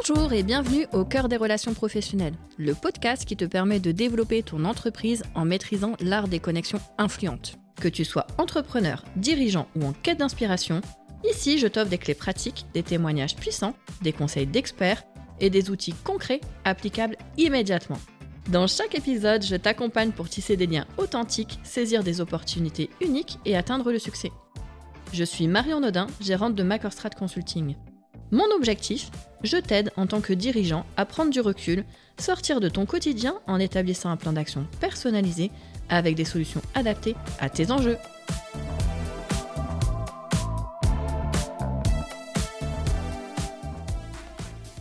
Bonjour et bienvenue au Cœur des relations professionnelles, le podcast qui te permet de développer ton entreprise en maîtrisant l'art des connexions influentes. Que tu sois entrepreneur, dirigeant ou en quête d'inspiration, ici je t'offre des clés pratiques, des témoignages puissants, des conseils d'experts et des outils concrets applicables immédiatement. Dans chaque épisode, je t'accompagne pour tisser des liens authentiques, saisir des opportunités uniques et atteindre le succès. Je suis Marion Nodin, gérante de Makerstrat Consulting. Mon objectif, je t'aide en tant que dirigeant à prendre du recul, sortir de ton quotidien en établissant un plan d'action personnalisé avec des solutions adaptées à tes enjeux.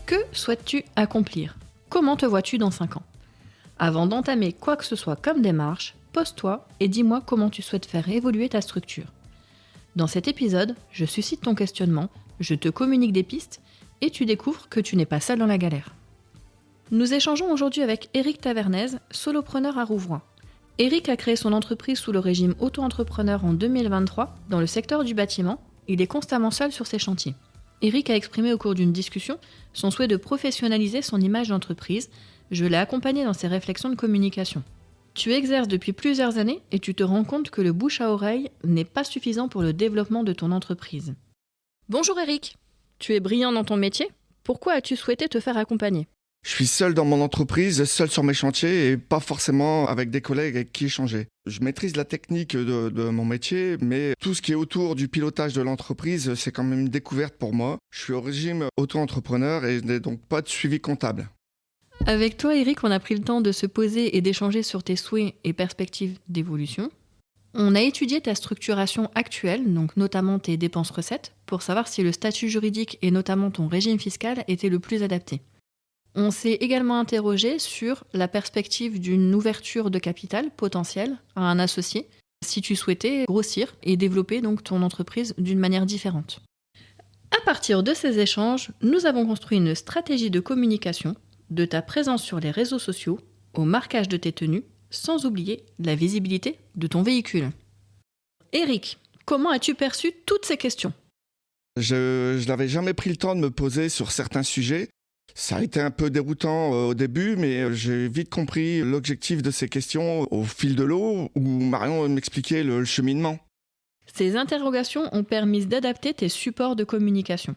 Que souhaites-tu accomplir ? Comment te vois-tu dans 5 ans ? Avant d'entamer quoi que ce soit comme démarche, pose-toi et dis-moi comment tu souhaites faire évoluer ta structure. Dans cet épisode, je suscite ton questionnement, je te communique des pistes et tu découvres que tu n'es pas seul dans la galère. Nous échangeons aujourd'hui avec Eric Tavernez, solopreneur à Rouvroy. Eric a créé son entreprise sous le régime auto-entrepreneur en 2023 dans le secteur du bâtiment. Il est constamment seul sur ses chantiers. Eric a exprimé au cours d'une discussion son souhait de professionnaliser son image d'entreprise. Je l'ai accompagné dans ses réflexions de communication. Tu exerces depuis plusieurs années et tu te rends compte que le bouche à oreille n'est pas suffisant pour le développement de ton entreprise. Bonjour Eric, tu es brillant dans ton métier. Pourquoi as-tu souhaité te faire accompagner ? Je suis seul dans mon entreprise, seul sur mes chantiers et pas forcément avec des collègues avec qui échanger. Je maîtrise la technique de mon métier, mais tout ce qui est autour du pilotage de l'entreprise, c'est quand même une découverte pour moi. Je suis au régime auto-entrepreneur et n'ai donc pas de suivi comptable. Avec toi, Eric, on a pris le temps de se poser et d'échanger sur tes souhaits et perspectives d'évolution. On a étudié ta structuration actuelle, donc notamment tes dépenses-recettes, pour savoir si le statut juridique et notamment ton régime fiscal étaient le plus adapté. On s'est également interrogé sur la perspective d'une ouverture de capital potentiel à un associé, si tu souhaitais grossir et développer donc ton entreprise d'une manière différente. À partir de ces échanges, nous avons construit une stratégie de communication, de ta présence sur les réseaux sociaux, au marquage de tes tenues, sans oublier la visibilité de ton véhicule. Eric, comment as-tu perçu toutes ces questions ? Je n'avais jamais pris le temps de me poser sur certains sujets. Ça a été un peu déroutant au début, mais j'ai vite compris l'objectif de ces questions au fil de l'eau, où Marion m'expliquait le cheminement. Ces interrogations ont permis d'adapter tes supports de communication.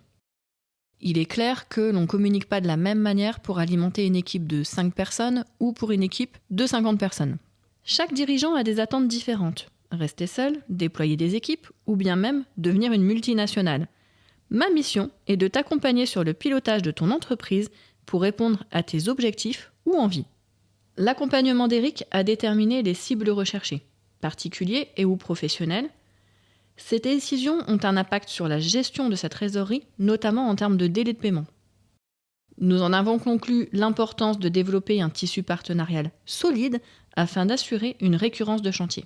Il est clair que l'on ne communique pas de la même manière pour alimenter une équipe de 5 personnes ou pour une équipe de 50 personnes. Chaque dirigeant a des attentes différentes. Rester seul, déployer des équipes ou bien même devenir une multinationale. Ma mission est de t'accompagner sur le pilotage de ton entreprise pour répondre à tes objectifs ou envies. L'accompagnement d'Eric a déterminé les cibles recherchées, particuliers et ou professionnels. Ces décisions ont un impact sur la gestion de sa trésorerie, notamment en termes de délai de paiement. Nous en avons conclu l'importance de développer un tissu partenarial solide afin d'assurer une récurrence de chantier.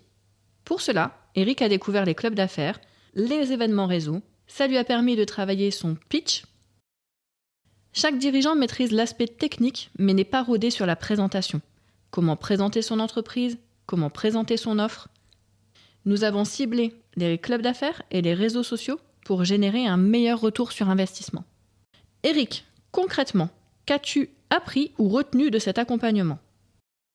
Pour cela, Eric a découvert les clubs d'affaires, les événements réseau. Ça lui a permis de travailler son pitch. Chaque dirigeant maîtrise l'aspect technique, mais n'est pas rodé sur la présentation. Comment présenter son entreprise ? Comment présenter son offre ? Nous avons ciblé les clubs d'affaires et les réseaux sociaux pour générer un meilleur retour sur investissement. Eric, concrètement, qu'as-tu appris ou retenu de cet accompagnement ?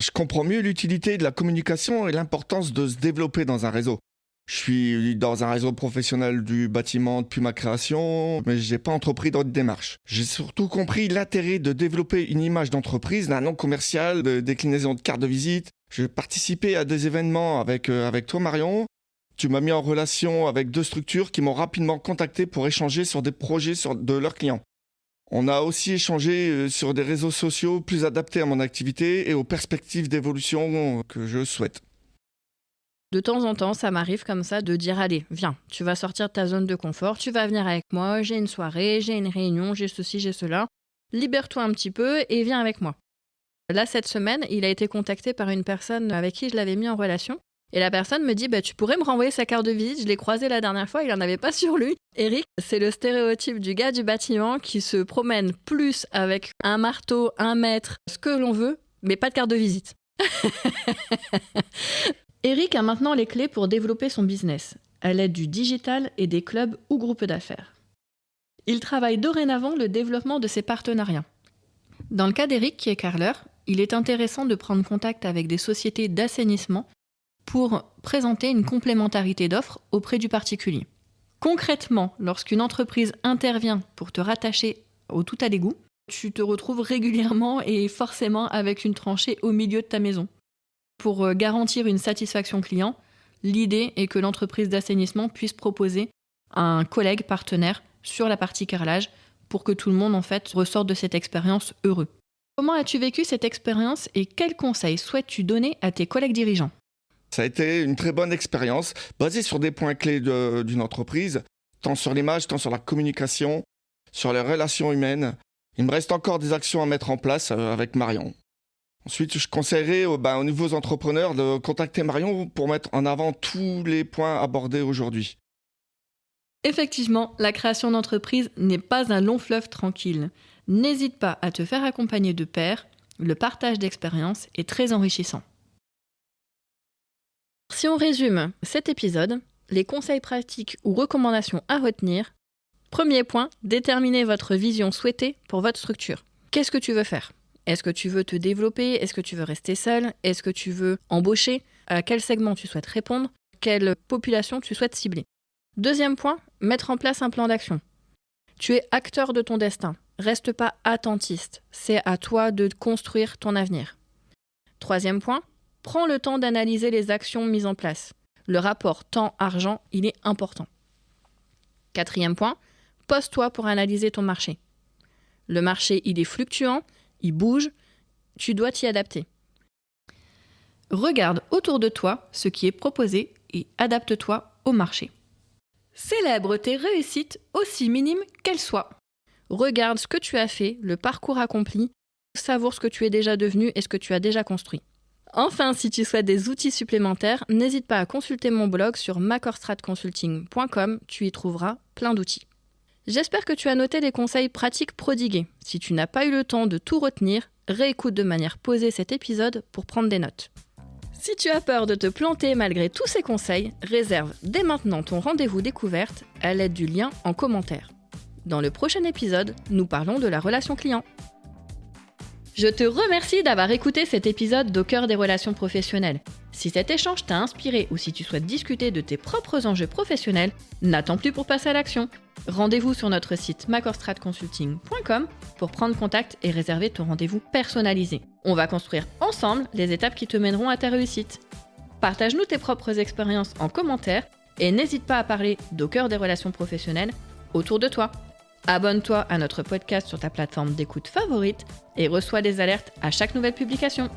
Je comprends mieux l'utilité de la communication et l'importance de se développer dans un réseau. Je suis dans un réseau professionnel du bâtiment depuis ma création, mais je n'ai pas entrepris d'autres démarches. J'ai surtout compris l'intérêt de développer une image d'entreprise, d'un nom commercial, de déclinaison de carte de visite. J'ai participé à des événements avec toi, Marion. Tu m'as mis en relation avec 2 structures qui m'ont rapidement contacté pour échanger sur des projets de leurs clients. On a aussi échangé sur des réseaux sociaux plus adaptés à mon activité et aux perspectives d'évolution que je souhaite. De temps en temps, ça m'arrive comme ça de dire « Allez, viens, tu vas sortir de ta zone de confort, tu vas venir avec moi, j'ai une soirée, j'ai une réunion, j'ai ceci, j'ai cela. Libère-toi un petit peu et viens avec moi. » Là, cette semaine, il a été contacté par une personne avec qui je l'avais mis en relation. Et la personne me dit « Tu pourrais me renvoyer sa carte de visite, je l'ai croisé la dernière fois, il n'en avait pas sur lui. » Eric, c'est le stéréotype du gars du bâtiment qui se promène plus avec un marteau, un mètre, ce que l'on veut, mais pas de carte de visite. Eric a maintenant les clés pour développer son business, à l'aide du digital et des clubs ou groupes d'affaires. Il travaille dorénavant le développement de ses partenariats. Dans le cas d'Eric qui est carreleur, il est intéressant de prendre contact avec des sociétés d'assainissement pour présenter une complémentarité d'offres auprès du particulier. Concrètement, lorsqu'une entreprise intervient pour te rattacher au tout à l'égout, tu te retrouves régulièrement et forcément avec une tranchée au milieu de ta maison. Pour garantir une satisfaction client, l'idée est que l'entreprise d'assainissement puisse proposer un collègue partenaire sur la partie carrelage pour que tout le monde en fait ressorte de cette expérience heureux. Comment as-tu vécu cette expérience et quels conseils souhaites-tu donner à tes collègues dirigeants ? Ça a été une très bonne expérience, basée sur des points clés d'une entreprise, tant sur l'image, tant sur la communication, sur les relations humaines. Il me reste encore des actions à mettre en place avec Marion. Ensuite, je conseillerais aux nouveaux entrepreneurs de contacter Marion pour mettre en avant tous les points abordés aujourd'hui. Effectivement, la création d'entreprise n'est pas un long fleuve tranquille. N'hésite pas à te faire accompagner de pairs, le partage d'expériences est très enrichissant. Si on résume cet épisode, les conseils pratiques ou recommandations à retenir. Premier point, déterminez votre vision souhaitée pour votre structure. Qu'est-ce que tu veux faire ? Est-ce que tu veux te développer ? Est-ce que tu veux rester seul ? Est-ce que tu veux embaucher ? À quel segment tu souhaites répondre ? Quelle population tu souhaites cibler ? Deuxième point, mettre en place un plan d'action. Tu es acteur de ton destin. Reste pas attentiste. C'est à toi de construire ton avenir. Troisième point, prends le temps d'analyser les actions mises en place. Le rapport temps-argent, il est important. Quatrième point, pose-toi pour analyser ton marché. Le marché, il est fluctuant, il bouge, tu dois t'y adapter. Regarde autour de toi ce qui est proposé et adapte-toi au marché. Célèbre tes réussites, aussi minimes qu'elles soient. Regarde ce que tu as fait, le parcours accompli, savoure ce que tu es déjà devenu et ce que tu as déjà construit. Enfin, si tu souhaites des outils supplémentaires, n'hésite pas à consulter mon blog sur macorstratconsulting.com, tu y trouveras plein d'outils. J'espère que tu as noté les conseils pratiques prodigués. Si tu n'as pas eu le temps de tout retenir, réécoute de manière posée cet épisode pour prendre des notes. Si tu as peur de te planter malgré tous ces conseils, réserve dès maintenant ton rendez-vous découverte à l'aide du lien en commentaire. Dans le prochain épisode, nous parlons de la relation client. Je te remercie d'avoir écouté cet épisode d'Au cœur des relations professionnelles. Si cet échange t'a inspiré ou si tu souhaites discuter de tes propres enjeux professionnels, n'attends plus pour passer à l'action. Rendez-vous sur notre site macorstratconsulting.com pour prendre contact et réserver ton rendez-vous personnalisé. On va construire ensemble les étapes qui te mèneront à ta réussite. Partage-nous tes propres expériences en commentaire et n'hésite pas à parler d'Au cœur des relations professionnelles autour de toi. Abonne-toi à notre podcast sur ta plateforme d'écoute favorite et reçois des alertes à chaque nouvelle publication.